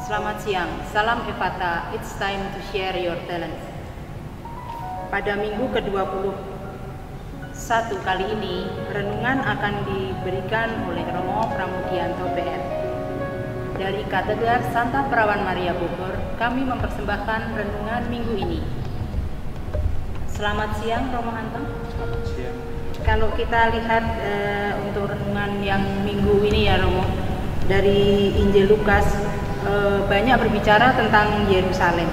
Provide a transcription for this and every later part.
Selamat siang, salam Evata, it's time to share your talent. Pada minggu ke-21 kali ini, renungan akan diberikan oleh Romo Pramudianto PR. Dari Katedral Santa Perawan Maria Bogor, kami mempersembahkan renungan minggu ini. Selamat siang, Romo Anton. Selamat siang. Kalau kita lihat untuk renungan yang minggu ini ya Romo, dari Injil Lukas, banyak berbicara tentang Yerusalem.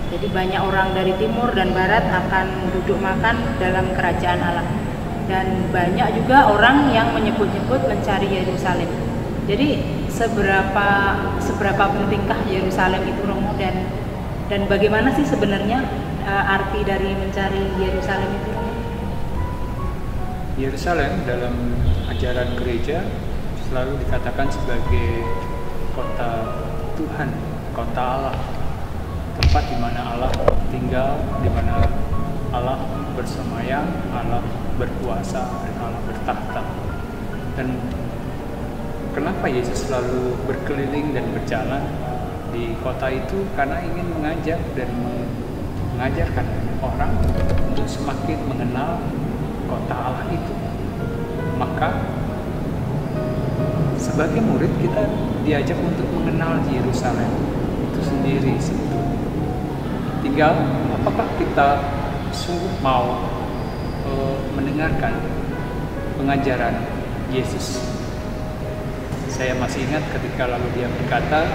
Jadi banyak orang dari timur dan barat akan duduk makan dalam kerajaan Allah. Dan banyak juga orang yang menyebut-nyebut mencari Yerusalem. Jadi seberapa pentingkah Yerusalem itu Romo, dan bagaimana sih sebenarnya arti dari mencari Yerusalem itu Romo? Yerusalem dalam ajaran gereja selalu dikatakan sebagai kota Tuhan, kota Allah, tempat di mana Allah tinggal, di mana Allah bersemayam, Allah berkuasa, dan Allah bertahta. Dan kenapa Yesus selalu berkeliling dan berjalan di kota itu? Karena ingin mengajak dan mengajarkan orang untuk semakin mengenal kota Allah itu. Maka sebagai murid kita diajak untuk mengenal Yerusalem itu sendiri sebetulnya. Tinggal apakah kita sungguh mau mendengarkan pengajaran Yesus. Saya masih ingat ketika lalu dia berkata,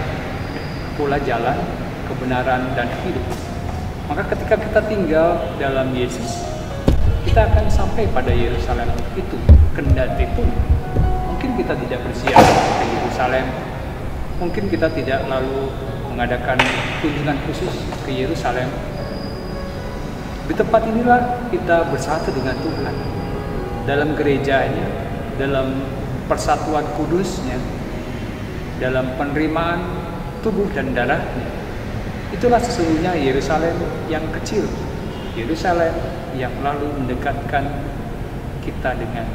"Akulah jalan, kebenaran, dan hidup." Maka ketika kita tinggal dalam Yesus, kita akan sampai pada Yerusalem itu. Kendati pun mungkin kita tidak bersiap ke Yerusalem, mungkin kita tidak lalu mengadakan kunjungan khusus ke Yerusalem. Di tempat inilah kita bersatu dengan Tuhan, dalam gerejanya, dalam persatuan kudusnya, dalam penerimaan tubuh dan darahnya. Itulah sesungguhnya Yerusalem yang kecil, Yerusalem yang lalu mendekatkan kita dengan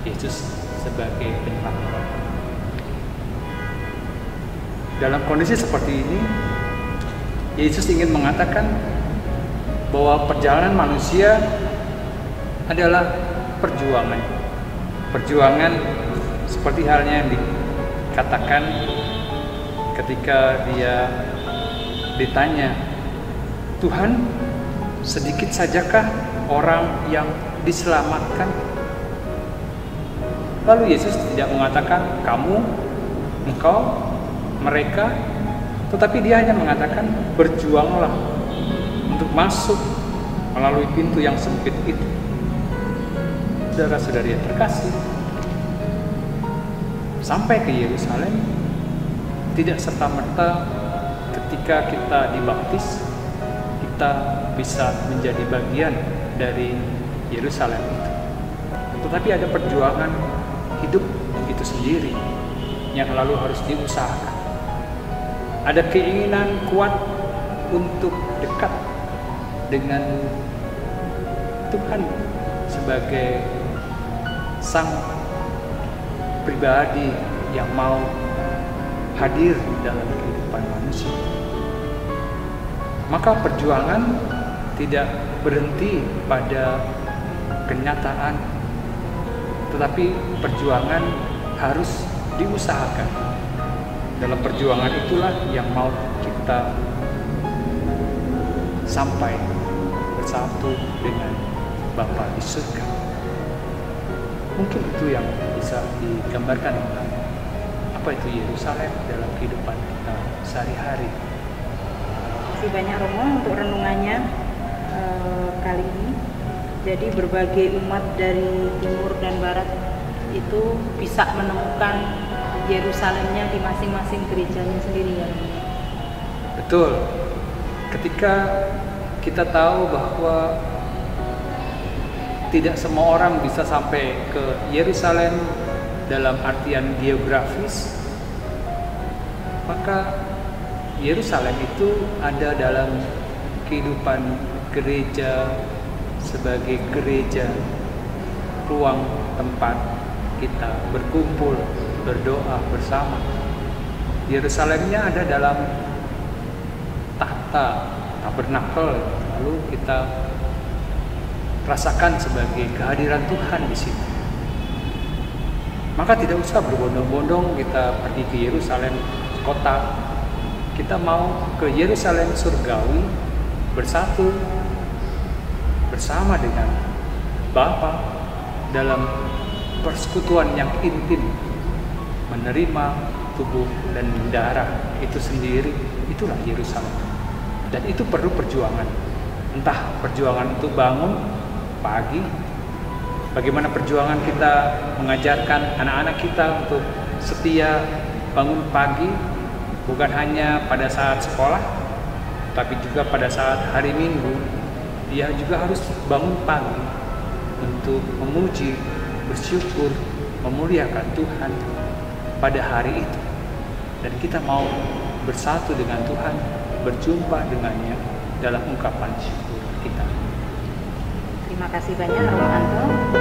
Yesus sebagai penyelamat. Dalam kondisi seperti ini, Yesus ingin mengatakan bahwa perjalanan manusia adalah perjuangan. Perjuangan seperti halnya yang dikatakan ketika dia ditanya, "Tuhan, sedikit sajakah orang yang diselamatkan?" Lalu Yesus tidak mengatakan kamu, engkau, mereka, tetapi dia hanya mengatakan berjuanglah untuk masuk melalui pintu yang sempit itu. Saudara-saudari yang terkasih, sampai ke Yerusalem tidak serta-merta ketika kita dibaptis kita bisa menjadi bagian dari Yerusalem itu. Tetapi ada perjuangan hidup itu sendiri yang lalu harus diusahakan. Ada keinginan kuat untuk dekat dengan Tuhan sebagai sang pribadi yang mau hadir dalam kehidupan manusia. Maka perjuangan tidak berhenti pada kenyataan, tetapi perjuangan harus diusahakan. Dalam perjuangan itulah yang mau kita sampai bersatu dengan Bapa di surga. Mungkin itu yang bisa digambarkan tentang apa itu Yerusalem dalam kehidupan kita sehari-hari. Terima kasih banyak Romo untuk renungannya kali ini. Jadi berbagai umat dari timur dan barat itu bisa menemukan Yerusalemnya di masing-masing gerejanya sendiri ya. Betul. Ketika kita tahu bahwa tidak semua orang bisa sampai ke Yerusalem dalam artian geografis, maka Yerusalem itu ada dalam kehidupan gereja sebagai gereja, ruang tempat kita berkumpul, berdoa bersama. Yerusalemnya ada dalam tahta tabernakel, lalu kita rasakan sebagai kehadiran Tuhan di situ. Maka tidak usah berbondong-bondong kita pergi ke Yerusalem kota. Kita mau ke Yerusalem surgawi, bersatu bersama dengan Bapa dalam persekutuan yang intim, menerima tubuh dan darah itu sendiri. Itulah Yerusalem, dan itu perlu perjuangan. Entah perjuangan itu bangun pagi, bagaimana perjuangan kita mengajarkan anak-anak kita untuk setia bangun pagi, bukan hanya pada saat sekolah, tapi juga pada saat hari Minggu. Dia juga harus bangun pagi untuk memuji, bersyukur, memuliakan Tuhan pada hari itu. Dan kita mau bersatu dengan Tuhan, berjumpa dengannya dalam ungkapan syukur kita. Terima kasih banyak Romo Anto.